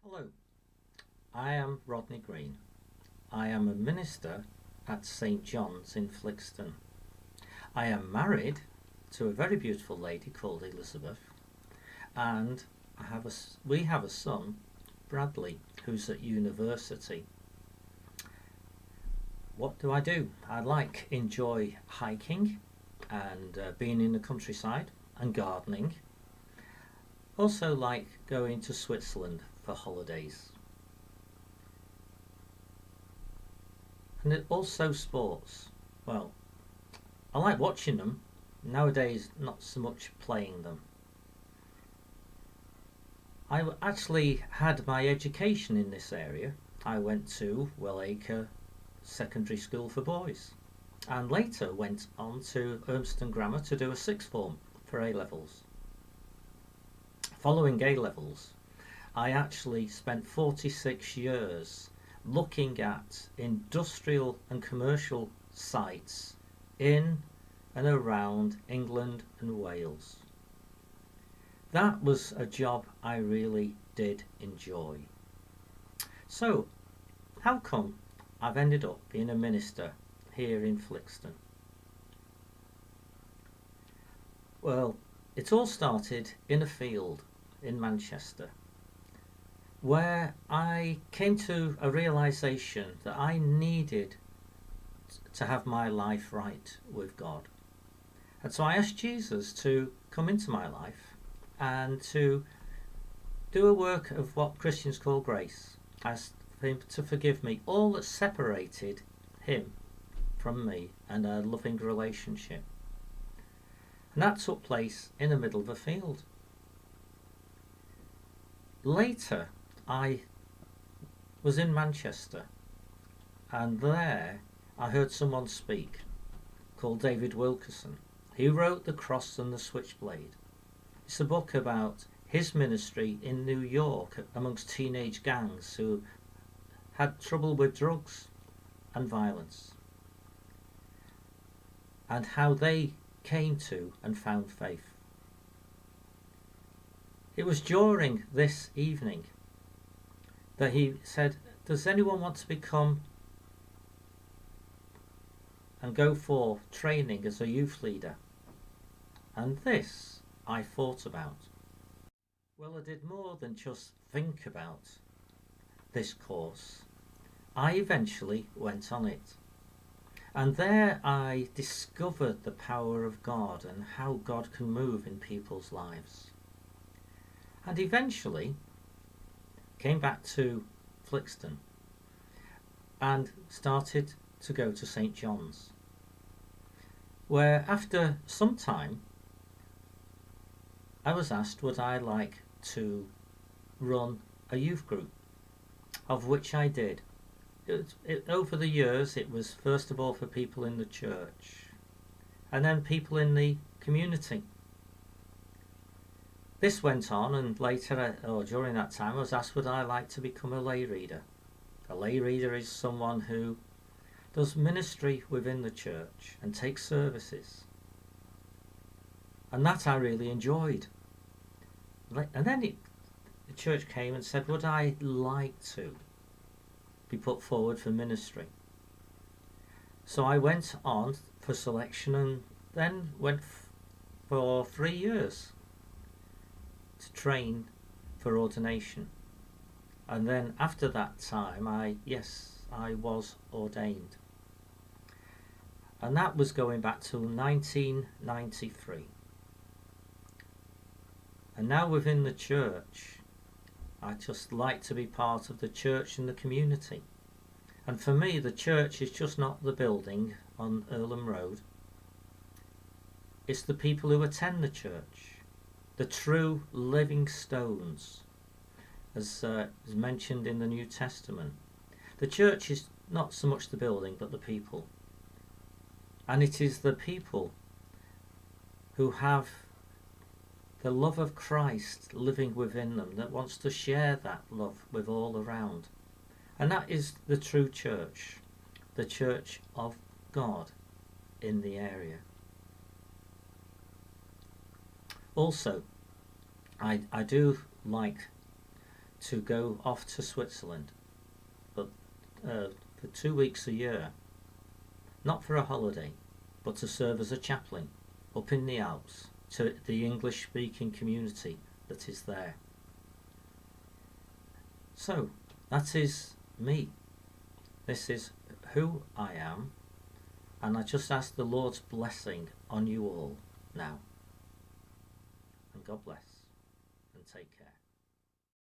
Hello, I am Rodney Green. I am a minister at St John's in Flixton. I am married to a very beautiful lady called Elizabeth, and we have a son, Bradley, who's at university. What do? I enjoy hiking and being in the countryside and gardening. Also like going to Switzerland for holidays. And also sports. Well, I like watching them. Nowadays, not so much playing them. Actually had my education in this area. I went to Wellacre Secondary School for Boys and later went on to Urmston Grammar to do a sixth form for A levels. Following A levels, I actually spent 46 years looking at industrial and commercial sites in and around England and Wales. That was a job I really did enjoy. So, how come I've ended up being a minister here in Flixton? Well, it all started in a field in Manchester where I came to a realization that I needed to have my life right with God. And so I asked Jesus to come into my life and to do a work of what Christians call grace. I asked him to forgive me all that separated him from me and a loving relationship. And that took place in the middle of a field. Later, I was in Manchester, and there I heard someone speak called David Wilkerson. He wrote The Cross and the Switchblade. It's a book about his ministry in New York amongst teenage gangs who had trouble with drugs and violence, and how they came to and found faith. It was during this evening that he said, does anyone want to become and go for training as a youth leader? And this I thought about. Well, I did more than just think about this course. I eventually went on it. And there I discovered the power of God and how God can move in people's lives. And eventually came back to Flixton and started to go to St John's, where after some time I was asked would I like to run a youth group, of which I did. Over the years it was first of all for people in the church and then people in the community. This went on, and later, or during that time, I was asked would I like to become a lay reader. A lay reader is someone who does ministry within the church and takes services. And that I really enjoyed. And then the church came and said, would I like to be put forward for ministry? So I went on for selection and then went for 3 years to train for ordination. And then after that time I was ordained. And that was going back to 1993. And now within the church, I just like to be part of the church and the community. And for me, the church is just not the building on Earlham Road. It's the people who attend the church, the true living stones, as is mentioned in the New Testament. The church is not so much the building, but the people. And it is the people who have the love of Christ living within them that wants to share that love with all around. And that is the true church, the church of God in the area. Also, I do like to go off to Switzerland, but for 2 weeks a year, not for a holiday, but to serve as a chaplain up in the Alps to the English-speaking community that is there. So, that is me. This is who I am, and I just ask the Lord's blessing on you all now. And God bless.